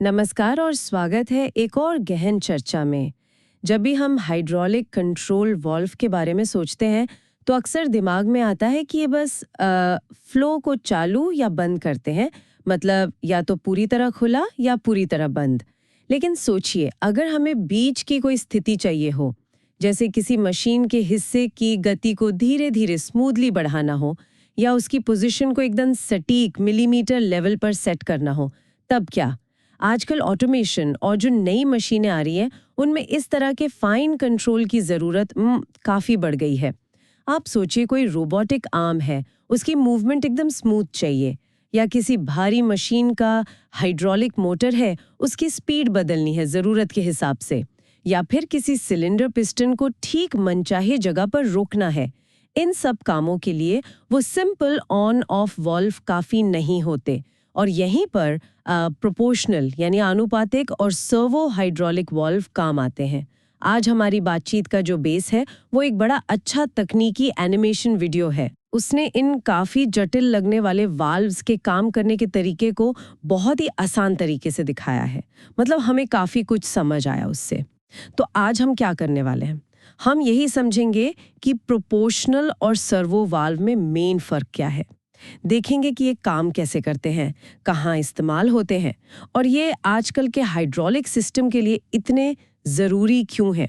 नमस्कार और स्वागत है एक और गहन चर्चा में। जब भी हम हाइड्रोलिक कंट्रोल वॉल्व के बारे में सोचते हैं तो अक्सर दिमाग में आता है कि ये बस फ्लो को चालू या बंद करते हैं, मतलब या तो पूरी तरह खुला या पूरी तरह बंद। लेकिन सोचिए, अगर हमें बीच की कोई स्थिति चाहिए हो, जैसे किसी मशीन के हिस्से की गति को धीरे धीरे स्मूथली बढ़ाना हो या उसकी पोजीशन को एकदम सटीक मिलीमीटर लेवल पर सेट करना हो, तब क्या? आजकल ऑटोमेशन और जो नई मशीनें आ रही हैं उनमें इस तरह के फाइन कंट्रोल की ज़रूरत काफ़ी बढ़ गई है। आप सोचिए, कोई रोबोटिक आर्म है, उसकी मूवमेंट एकदम स्मूथ चाहिए, या किसी भारी मशीन का हाइड्रोलिक मोटर है, उसकी स्पीड बदलनी है ज़रूरत के हिसाब से, या फिर किसी सिलेंडर पिस्टन को ठीक मनचाहे जगह पर रोकना है। इन सब कामों के लिए वो सिंपल ऑन ऑफ वॉल्व काफ़ी नहीं होते, और यहीं पर प्रोपोर्शनल यानी आनुपातिक और सर्वो हाइड्रोलिक वॉल्व काम आते हैं। आज हमारी बातचीत का जो बेस है वो एक बड़ा अच्छा तकनीकी एनिमेशन वीडियो है। उसने इन काफ़ी जटिल लगने वाले वाल्व्स के काम करने के तरीके को बहुत ही आसान तरीके से दिखाया है। मतलब हमें काफ़ी कुछ समझ आया उससे। तो आज हम क्या करने वाले हैं? हम यही समझेंगे कि प्रोपोर्शनल और सर्वो वाल्व में मेन फ़र्क क्या है। देखेंगे कि ये काम कैसे करते हैं, कहाँ इस्तेमाल होते हैं, और ये आजकल के हाइड्रोलिक सिस्टम के लिए इतने ज़रूरी क्यों हैं।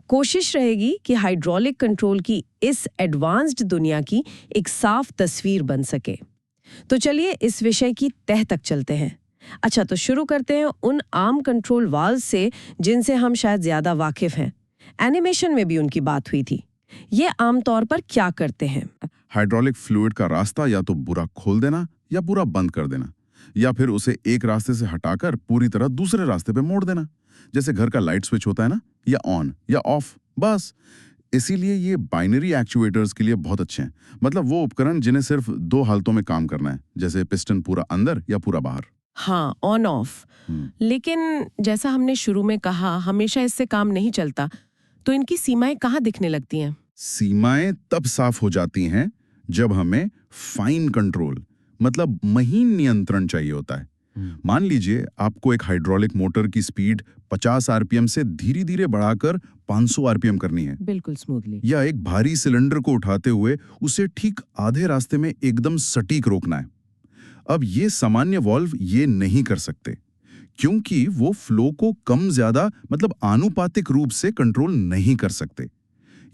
कोशिश रहेगी कि हाइड्रोलिक कंट्रोल की इस एडवांस्ड दुनिया की एक साफ तस्वीर बन सके। तो चलिए इस विषय की तह तक चलते हैं। अच्छा, तो शुरू करते हैं उन आम कंट्रोल वाल्व से जिनसे हम शायद ज़्यादा वाकिफ हैं। एनिमेशन में भी उनकी बात हुई थी। ये आमतौर पर क्या करते हैं? हाइड्रोलिक फ्लूइड का रास्ता या तो पूरा खोल देना या पूरा बंद कर देना, या फिर उसे एक रास्ते से हटाकर पूरी तरह दूसरे रास्ते पे मोड़ देना। जैसे घर का लाइट स्विच होता है ना, या ऑन या ऑफ, बस। इसीलिए ये बाइनरी एक्चुएटर्स के लिए बहुत अच्छे हैं। मतलब वो उपकरण जिन्हें सिर्फ दो हालतों में काम करना है, जैसे पिस्टन पूरा अंदर या पूरा बाहर। हाँ, ऑन ऑफ। लेकिन जैसा हमने शुरू में कहा, हमेशा इससे काम नहीं चलता। तो इनकी सीमाएं कहाँ दिखने लगती हैं? सीमाएं तब साफ हो जाती हैं जब हमें फाइन कंट्रोल, मतलब महीन नियंत्रण चाहिए होता है। मान लीजिए आपको एक हाइड्रोलिक मोटर की स्पीड 50 आरपीएम से धीरे धीरे बढ़ाकर 500 आरपीएम करनी है, बिल्कुल स्मूथली। या एक भारी सिलेंडर को उठाते हुए उसे ठीक आधे रास्ते में एकदम सटीक रोकना है। अब ये सामान्य वॉल्व ये नहीं कर सकते, क्योंकि वो फ्लो को कम ज्यादा, मतलब आनुपातिक रूप से कंट्रोल नहीं कर सकते।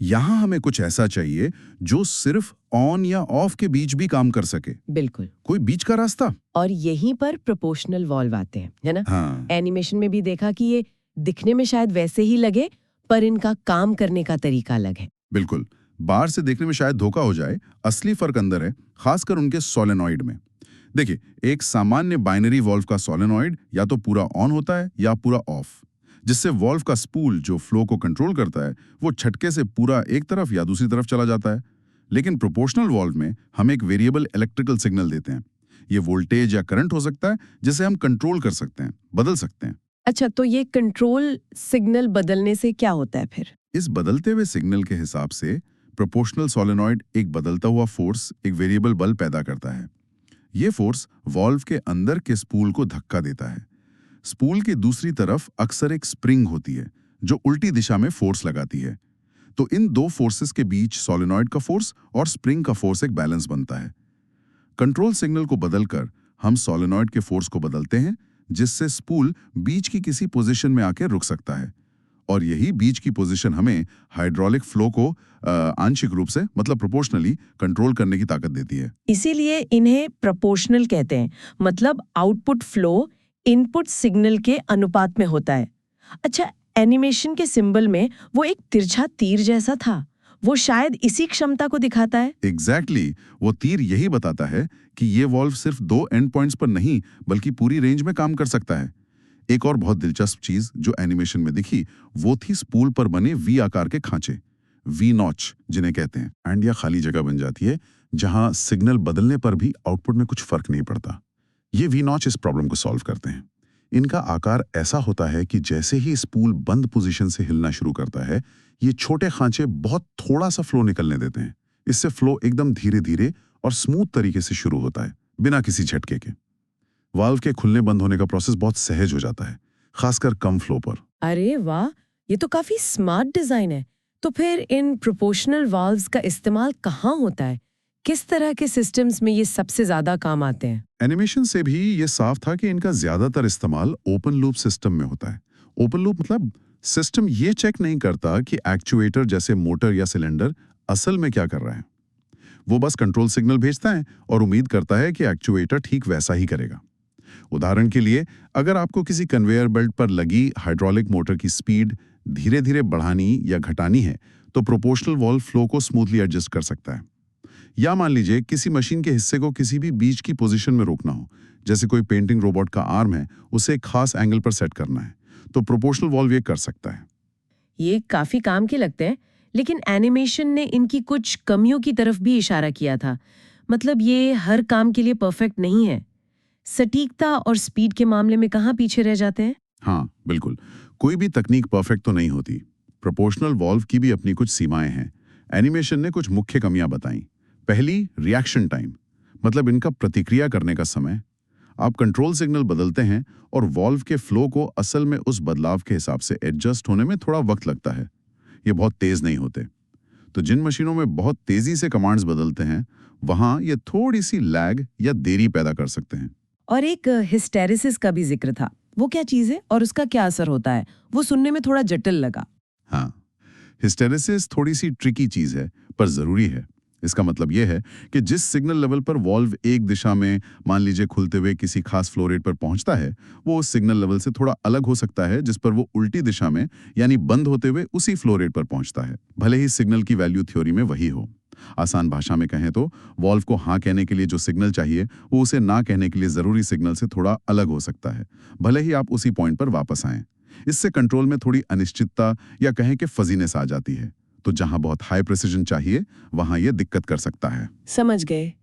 यहां हमें कुछ ऐसा चाहिए जो सिर्फ ऑन या ऑफ के बीच भी काम कर सके। बिल्कुल। कोई बीच का रास्ता। और यहीं पर प्रोपोर्शनल वॉल्व आते हैं, है ना? हाँ, एनिमेशन में भी देखा कि ये दिखने में शायद वैसे ही लगे, पर इनका काम करने का तरीका अलग है। बिल्कुल। बाहर से देखने में शायद धोखा हो जाए, असली फर्क अंदर है, खासकर उनके सोलेनॉइड में। देखिए, एक सामान्य बाइनरी वॉल्व का सोलेनॉइड या तो पूरा ऑन होता है या पूरा ऑफ, जिससे वॉल्व का स्पूल जो फ्लो को कंट्रोल करता है वो झटके से पूरा एक तरफ या दूसरी तरफ चला जाता है। लेकिन प्रोपोर्शनल वॉल्व में हम एक वेरिएबल इलेक्ट्रिकल सिग्नल देते हैं। ये वोल्टेज या करंट हो सकता है, जिसे हम कंट्रोल कर सकते हैं, बदल सकते हैं। अच्छा, तो ये कंट्रोल सिग्नल बदलने से क्या होता है फिर? इस बदलते हुए सिग्नल के हिसाब से प्रोपोर्शनल सोलेनॉइड एक बदलता हुआ फोर्स, एक वेरिएबल बल पैदा करता है। ये फोर्स वॉल्व के अंदर के स्पूल को धक्का देता है। स्पूल की दूसरी तरफ अक्सर एक स्प्रिंग होती है जो उल्टी दिशा में फोर्स लगाती है। तो इन दो फोर्सेस के बीच सोलेनॉइड का फोर्स और स्प्रिंग का फोर्स एक बैलेंस बनता है। कंट्रोल सिग्नल को बदलकर हम सोलेनॉइड के फोर्स को बदलते हैं, जिससे स्पूल बीच की किसी पोजीशन में आकर रुक सकता है। और यही बीच की पोजीशन हमें हाइड्रोलिक फ्लो को आंशिक रूप से, मतलब प्रोपोर्शनली कंट्रोल करने की ताकत देती है। इसीलिए इन्हें प्रोपोर्शनल कहते हैं, मतलब आउटपुट फ्लो इनपुट सिग्नल के अनुपात में होता है। अच्छा, एनिमेशन के सिंबल में वो एक तिरछा तीर जैसा था, वो शायद इसी क्षमता को दिखाता है। एग्जैक्टली वो तीर यही बताता है कि ये वॉल्व सिर्फ दो एंड पॉइंट्स पर नहीं, बल्कि पूरी रेंज में काम कर सकता है। एक और बहुत दिलचस्प चीज जो एनिमेशन में दिखी, वो थी स्पूल पर बने वी आकार के खांचे, वी नॉच जिन्हें कहते हैं, एंड या खाली जगह बन जाती है जहां सिग्नल बदलने पर भी आउटपुट में कुछ फर्क नहीं पड़ता। ये वी नॉच इस प्रॉब्लम को सॉल्व करते हैं। इनका आकार ऐसा होता है कि जैसे ही स्पूल बंद पोजीशन से हिलना शुरू करता है, ये छोटे खांचे बहुत थोड़ा सा फ्लो निकलने देते हैं। इससे फ्लो एकदम धीरे धीरे और स्मूथ तरीके से शुरू होता है, बिना किसी झटके के। वाल्व के खुलने बंद होने का प्रोसेस बहुत सहज हो जाता है, खासकर कम फ्लो पर। अरे वाह, ये तो काफी स्मार्ट डिजाइन है। तो फिर इन प्रोपोर्शनल वाल्व्स का इस्तेमाल कहाँ होता है? किस तरह के सिस्टम्स में ये सबसे ज्यादा काम आते हैं? एनिमेशन से भी ये साफ था कि इनका ज्यादातर इस्तेमाल ओपन लूप सिस्टम में होता है। ओपन लूप मतलब सिस्टम ये चेक नहीं करता कि एक्चुएटर जैसे मोटर या सिलेंडर असल में क्या कर रहा है। वो बस कंट्रोल सिग्नल भेजता है और उम्मीद करता है कि एक्चुएटर ठीक वैसा ही करेगा। उदाहरण के लिए, अगर आपको किसी कन्वेयर बेल्ट पर लगी हाइड्रोलिक मोटर की स्पीड धीरे धीरे बढ़ानी या घटानी है, तो प्रोपोर्शनल वाल्व फ्लो को स्मूथली एडजस्ट कर सकता है। या मान लीजिए किसी मशीन के हिस्से को किसी भी बीच की पोजीशन में रोकना हो, जैसे कोई पेंटिंग रोबोट का आर्म है, उसे एक खास एंगल पर सेट करना है, तो प्रोपोर्शनल वाल्व ये कर सकता है। ये काफी काम के लगते हैं, लेकिन एनिमेशन ने इनकी कुछ कमियों की तरफ भी इशारा किया था। मतलब ये हर काम के लिए परफेक्ट नहीं है। सटीकता और स्पीड के मामले में कहाँ पीछे रह जाते हैं? हाँ, बिल्कुल। कोई भी तकनीक परफेक्ट तो नहीं होती। प्रोपोर्शनल वाल्व की भी अपनी कुछ सीमाएं हैं। एनिमेशन ने कुछ मुख्य कमियां बताई। पहली, रिएक्शन टाइम, मतलब इनका प्रतिक्रिया करने का समय। आप कंट्रोल सिग्नल बदलते हैं और वाल्व के फ्लो को असल में उस बदलाव के हिसाब से एडजस्ट होने में थोड़ा वक्त लगता है। ये बहुत तेज नहीं होते। तो जिन मशीनों में बहुत तेजी से कमांड्स बदलते हैं, वहां ये थोड़ी सी लैग या देरी पैदा कर सकते हैं। और एक हिस्टेरिसिस का भी जिक्र था। वो क्या चीज है और उसका क्या असर होता है? वो सुनने में थोड़ा जटिल लगा। हाँ, हिस्टेरिसिस थोड़ी सी ट्रिकी चीज है, पर जरूरी है। इसका मतलब यह है कि जिस सिग्नल लेवल पर वाल्व एक दिशा में, मान लीजिए खुलते हुए किसी खास फ्लो रेट पर पहुंचता है, वो उस सिग्नल लेवल से थोड़ा अलग हो सकता है जिस पर वो उल्टी दिशा में, यानी बंद होते हुए उसी फ्लो रेट पर पहुंचता है, भले ही सिग्नल की वैल्यू थ्योरी में वही हो। आसान भाषा में कहें तो वाल्व को हाँ कहने के लिए जो सिग्नल चाहिए, वो उसे ना कहने के लिए जरूरी सिग्नल से थोड़ा अलग हो सकता है, भले ही आप उसी पॉइंट पर वापस आएं। इससे कंट्रोल में थोड़ी अनिश्चितता या कहें कि फजीनेस आ जाती है। तो जहां बहुत हाई प्रिसिजन चाहिए, वहां यह दिक्कत कर सकता है। समझ गए।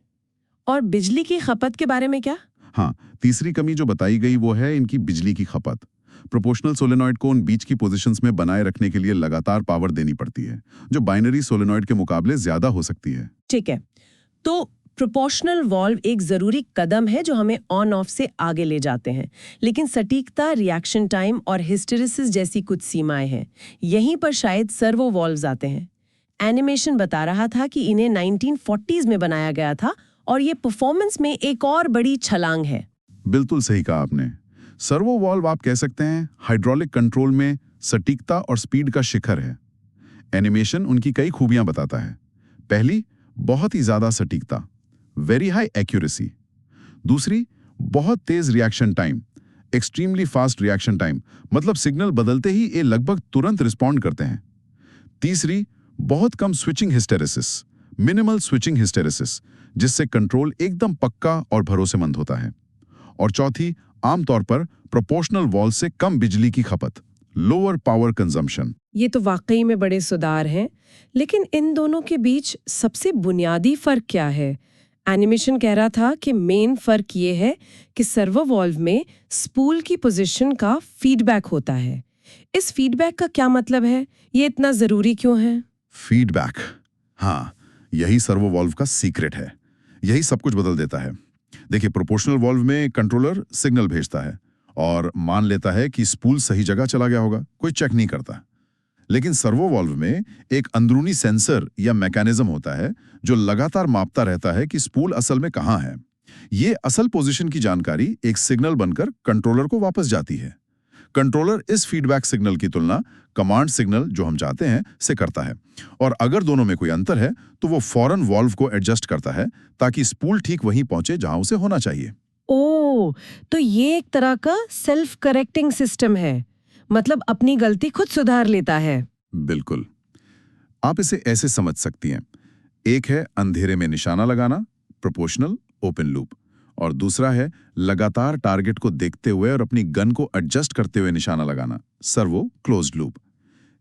और बिजली की खपत के बारे में क्या? हाँ, तीसरी कमी जो बताई गई वो है इनकी बिजली की खपत। प्रोपोर्शनल सोलेनॉइड को उन बीच की पोजीशंस में बनाए रखने के लिए लगातार पावर देनी पड़ती है, जो बाइनरी सोलेनॉइड के मुकाबले ज्यादा हो सकती है। ठीक है, तो प्रोपोर्शनल वाल्व एक जरूरी कदम है जो हमें ऑन ऑफ से आगे ले जाते हैं, लेकिन सटीकता, रिएक्शन टाइम और हिस्टेरिसिस जैसी कुछ सीमाएं हैं। यहीं पर शायद सर्वो वाल्व्स आते हैं। एनिमेशन बता रहा था कि इन्हें 1940s में बनाया गया था और ये परफॉर्मेंस में एक और बड़ी छलांग है। बिल्कुल सही कहा आपने। सर्वो वाल्व आप कह सकते हैं हाइड्रोलिक कंट्रोल में सटीकता और स्पीड का शिखर है। एनिमेशन उनकी कई खूबियां बताता है। पहली, बहुत ही ज्यादा सटीकता, वेरी हाई एक्यूरेसी। दूसरी, बहुत तेज reaction time, extremely fast reaction time, मतलब सिग्नल बदलते ही ये लगभग तुरंत रिस्पॉन्ड करते हैं। तीसरी, बहुत कम switching hysteresis, minimal switching hysteresis, जिससे कंट्रोल एकदम पक्का और भरोसेमंद होता है। और चौथी, आमतौर पर प्रोपोर्शनल वाल्व से कम बिजली की खपत, लोअर पावर कंजम्पशन। ये तो वाकई में बड़े सुधार हैं, लेकिन इन दोनों के बीच सबसे बुनियादी फर्क क्या है? एनिमेशन कह रहा था कि मेन फर्क ये है कि सर्वो वाल्व में स्पूल की पोजीशन का फीडबैक होता है। इस फीडबैक का क्या मतलब है? ये इतना जरूरी क्यों है? फीडबैक, हाँ, यही सर्वो वाल्व का सीक्रेट है। यही सब कुछ बदल देता है। देखिए, प्रोपोर्शनल वाल्व में कंट्रोलर सिग्नल भेजता है और मान लेता है कि स्पूल सही जगह चला गया होगा, कोई चेक नहीं करता। लेकिन सर्वो वाल्व में एक अंदरूनी सेंसर या मैकेनिज्म होता है जो लगातार मापता रहता है कि स्पूल असल में कहाँ है। ये असल पोजीशन की जानकारी एक सिग्नल बनकर कंट्रोलर को वापस जाती है। कंट्रोलर इस फीडबैक सिग्नल की तुलना कमांड सिग्नल जो हम चाहते हैं से करता है, और अगर दोनों में कोई अंतर है तो वो फौरन वाल्व को एडजस्ट करता है ताकि स्पूल ठीक वहीं पहुंचे जहां उसे होना चाहिए। ओह, तो ये एक तरह का सेल्फ करेक्टिंग सिस्टम है, मतलब अपनी गलती खुद सुधार लेता है। बिल्कुल, आप इसे ऐसे समझ सकती हैं। एक है अंधेरे में निशाना लगाना, प्रोपोर्शनल ओपन लूप, और दूसरा है लगातार टारगेट को देखते हुए और अपनी गन को एडजस्ट करते हुए निशाना लगाना, सर्वो क्लोज्ड लूप।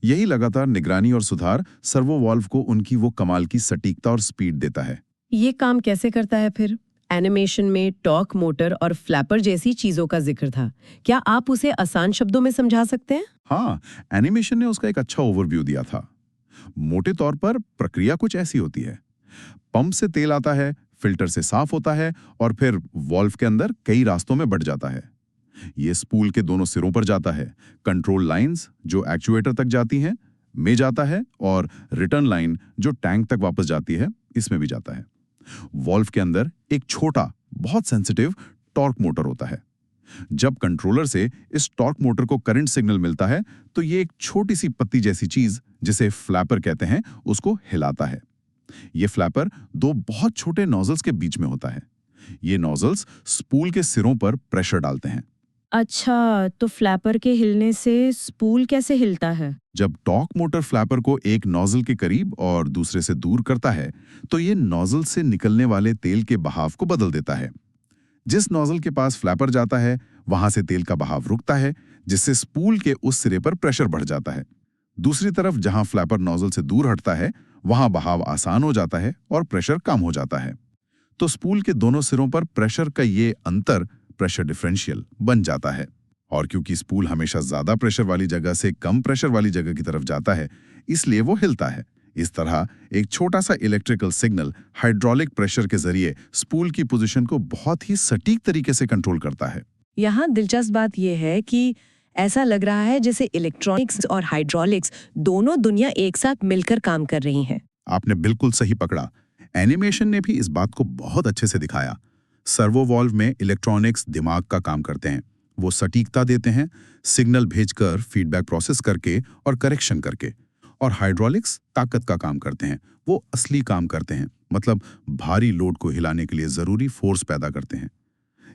यही लगातार निगरानी और सुधार सर्वो वाल्व को उनकी वो कमाल की सटीकता और स्पीड देता है। ये काम कैसे करता है फिर? एनिमेशन में टॉर्क मोटर और फ्लैपर जैसी चीजों का जिक्र था। क्या आप उसे आसान शब्दों में समझा सकते हैं? हाँ, एनिमेशन ने उसका एक अच्छा ओवरव्यू दिया था। मोटे तौर पर प्रक्रिया कुछ ऐसी होती है। पंप से तेल आता है, फिल्टर से साफ होता है और फिर वॉल्व के अंदर कई रास्तों में बढ़ जाता है। ये स्पूल के दोनों सिरों पर जाता है, कंट्रोल लाइंस जो एक्चुएटर तक जाती हैं में जाता है, और रिटर्न लाइन जो टैंक तक वापस जाती है इसमें भी जाता है। वॉल्व के अंदर एक छोटा, बहुत सेंसिटिव टॉर्क मोटर होता है। जब कंट्रोलर से इस टॉर्क मोटर को करंट सिग्नल मिलता है तो ये एक छोटी सी पत्ती जैसी चीज, जिसे फ्लैपर कहते हैं, उसको हिलाता है। ये फ्लैपर दो बहुत छोटे नोजल्स के बीच में होता है। ये नोजल्स स्पूल के सिरों पर प्रेशर डालते हैं। अच्छा, तो फ्लैपर के हिलने से स्पूल कैसे हिलता है? जब टॉर्क मोटर फ्लैपर को एक नोजल के करीब और दूसरे से दूर करता है तो ये नोजल से निकलने वाले तेल के बहाव को बदल देता है। जिस नोजल के पास फ्लैपर जाता है वहां से तेल का बहाव रुकता है, जिससे स्पूल के उस सिरे पर प्रेशर बढ़ जाता है। दूसरी तरफ जहां फ्लैपर नोजल से दूर हटता है वहां बहाव आसान हो जाता है और प्रेशर कम हो जाता है। तो स्पूल के दोनों सिरों पर प्रेशर का ये अंतर प्रेशर डिफरेंशियल बन जाता है। और क्योंकि स्पूल हमेशा ज्यादा प्रेशर वाली जगह से कम प्रेशर वाली जगह की तरफ जाता है, इसलिए वो हिलता है। इस तरह एक छोटा सा इलेक्ट्रिकल सिग्नल हाइड्रोलिक प्रेशर के जरिए स्पूल की पोजीशन को बहुत ही सटीक तरीके से कंट्रोल करता है। यहाँ दिलचस्प बात यह है कि ऐसा लग रहा है जैसे इलेक्ट्रॉनिक्स और हाइड्रोलिक्स दोनों दुनिया एक साथ मिलकर काम कर रही हैं। आपने बिल्कुल सही पकड़ा। एनिमेशन ने भी इस बात को बहुत अच्छे से दिखाया। सर्वो वॉल्व में इलेक्ट्रॉनिक्स दिमाग का काम करते हैं। वो सटीकता देते हैं, सिग्नल भेजकर, फीडबैक प्रोसेस करके और करेक्शन करके। और हाइड्रोलिक्स ताकत का काम करते हैं। वो असली काम करते हैं, मतलब भारी लोड को हिलाने के लिए जरूरी फोर्स पैदा करते हैं।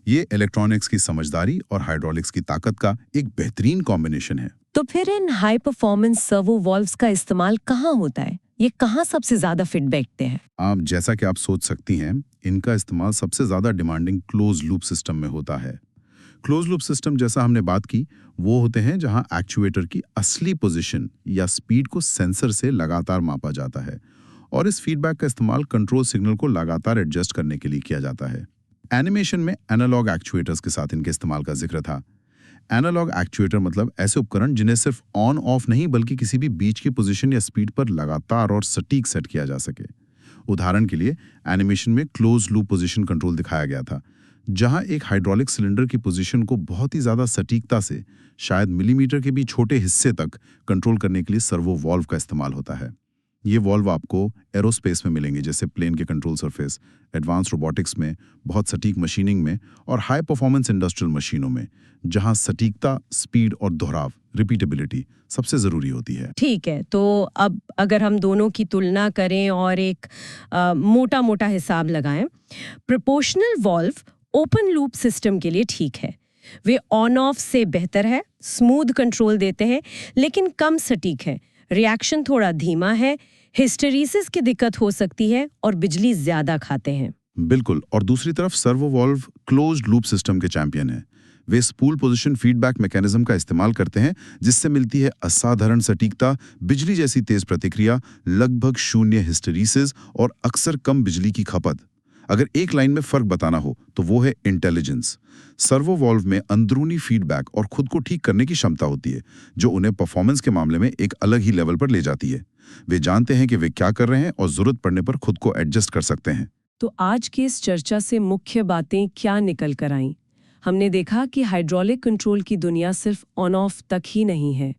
ये इलेक्ट्रॉनिक्स की समझदारी और हाइड्रोलिक्स की ताकत का एक बेहतरीन कॉम्बिनेशन है। तो फिर इन हाई परफॉर्मेंस सर्वो वॉल्व्स का इस्तेमाल कहाँ होता है? ये कहाँ सबसे ज्यादा फिट बैठते हैं? आप जैसा कि आप सोच सकती हैं, इनका इस्तेमाल सबसे ज्यादा डिमांडिंग क्लोज लूप सिस्टम में होता है। क्लोज लूप सिस्टम, जैसा हमने बात की, वो होते हैं जहां एक्चुएटर की असली पोजीशन या स्पीड को सेंसर से लगातार मापा जाता है और इस फीडबैक का इस्तेमाल कंट्रोल सिग्नल को लगातार एडजस्ट करने के लिए किया जाता है। एनिमेशन में एनालॉग एक्चुएटर्स के साथ इनके इस्तेमाल का जिक्र था। एनालॉग एक्चुएटर मतलब ऐसे उपकरण जिन्हें सिर्फ ऑन ऑफ नहीं बल्कि किसी भी बीच की पोजीशन या स्पीड पर लगातार और सटीक सेट किया जा सके। उदाहरण के लिए एनिमेशन में क्लोज लूप पोजीशन कंट्रोल दिखाया गया था, जहां एक हाइड्रोलिक सिलेंडर की पोजीशन को बहुत ही ज्यादा सटीकता से, शायद मिलीमीटर के भी छोटे हिस्से तक कंट्रोल करने के लिए सर्वो वॉल्व का इस्तेमाल होता है। ये वॉल्व आपको एरोस्पेस में मिलेंगे, जैसे प्लेन के कंट्रोल सरफेस, एडवांस रोबोटिक्स में, बहुत सटीक मशीनिंग में और हाई परफॉर्मेंस इंडस्ट्रियल मशीनों में, जहां सटीकता, स्पीड और दोहराव, रिपीटेबिलिटी सबसे जरूरी होती है। ठीक है, तो अब अगर हम दोनों की तुलना करें और एक मोटा मोटा हिसाब लगाएं, proportional valve open loop system के लिए ठीक है। वे ऑन ऑफ से बेहतर है, स्मूथ कंट्रोल देते हैं लेकिन कम सटीक है, रिएक्शन थोड़ा धीमा है, हिस्टेरिसिस की दिक्कत हो सकती है और बिजली ज्यादा खाते हैं। बिल्कुल। और दूसरी तरफ servo valve closed loop system के चैंपियन हैं। वे स्पूल पोजीशन फीडबैक मैकेनिज्म का इस्तेमाल करते हैं, जिससे मिलती है असाधारण सटीकता, बिजली जैसी तेज प्रतिक्रिया, लगभग शून्य हिस्टेरिसिस और अक्सर कम बिजली की खपत। अगर एक लाइन में फर्क बताना हो तो वो है इंटेलिजेंस। सर्वो वॉल्व में अंदरूनी फीडबैक और खुद को ठीक करने की क्षमता होती है, जो उन्हें परफॉर्मेंस के मामले में एक अलग ही लेवल पर ले जाती है। वे जानते हैं कि वे क्या कर रहे हैं और जरूरत पड़ने पर खुद को एडजस्ट कर सकते हैं। तो आज की इस चर्चा से मुख्य बातें क्या निकल कर आईं? हमने देखा कि हाइड्रोलिक कंट्रोल की दुनिया सिर्फ ऑन ऑफ तक ही नहीं है।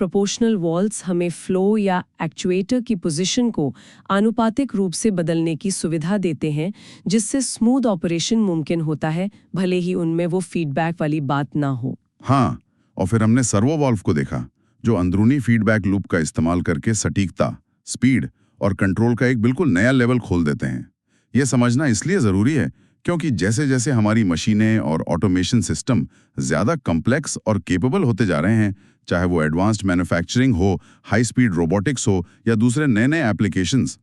प्रोपोर्शनल वॉल्व्स हमें फ्लो या एक्चुएटर की पोजीशन को आनुपातिक रूप से बदलने की सुविधा देते हैं, जिससे स्मूथ ऑपरेशन मुमकिन होता है, भले ही उनमें वो फीडबैक वाली बात ना हो। हाँ, और फिर हमने सर्वो वॉल्व को देखा, जो अंदरूनी फीडबैक लूप का इस्तेमाल करके सटीकता, स्पीड और कंट्रोल का एक बिल्कुल नया लेवल खोल देते हैं। यह समझना इसलिए जरूरी है क्योंकि जैसे जैसे हमारी मशीनें और ऑटोमेशन सिस्टम ज्यादा कॉम्प्लेक्स और केपेबल होते जा रहे हैं, चाहे वो एडवांस्ड मैन्युफैक्चरिंग हो, हाई स्पीड रोबोटिक्स हो या दूसरे नए नए एप्लीकेशंस,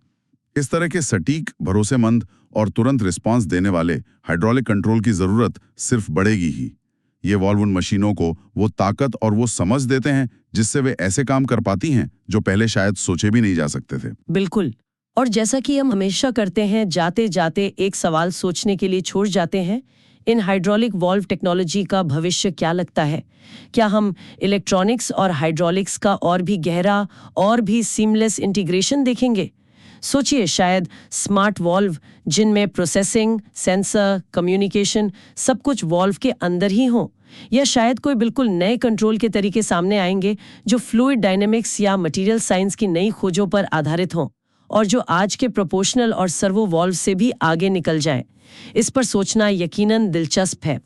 इस तरह के सटीक, भरोसेमंद और तुरंत रिस्पांस देने वाले हाइड्रोलिक कंट्रोल की जरूरत सिर्फ बढ़ेगी ही। ये वॉल्व उन मशीनों को वो ताकत और वो समझ देते हैं जिससे वे ऐसे काम कर पाती हैं जो पहले शायद सोचे भी नहीं जा सकते थे। बिल्कुल। और जैसा कि हम हमेशा करते हैं, जाते जाते एक सवाल सोचने के लिए छोड़ जाते हैं, इन हाइड्रोलिक वॉल्व टेक्नोलॉजी का भविष्य क्या लगता है? क्या हम इलेक्ट्रॉनिक्स और हाइड्रोलिक्स का और भी गहरा और भी सीमलेस इंटीग्रेशन देखेंगे? सोचिए, शायद स्मार्ट वॉल्व जिनमें प्रोसेसिंग, सेंसर, कम्युनिकेशन सब कुछ वॉल्व के अंदर ही हो, या शायद कोई बिल्कुल नए कंट्रोल के तरीके सामने आएंगे जो फ्लूइड डायनेमिक्स या मटेरियल साइंस की नई खोजों पर आधारित हों और जो आज के प्रोपोर्शनल और सर्वो वॉल्व से भी आगे निकल जाए। इस पर सोचना यकीनन दिलचस्प है।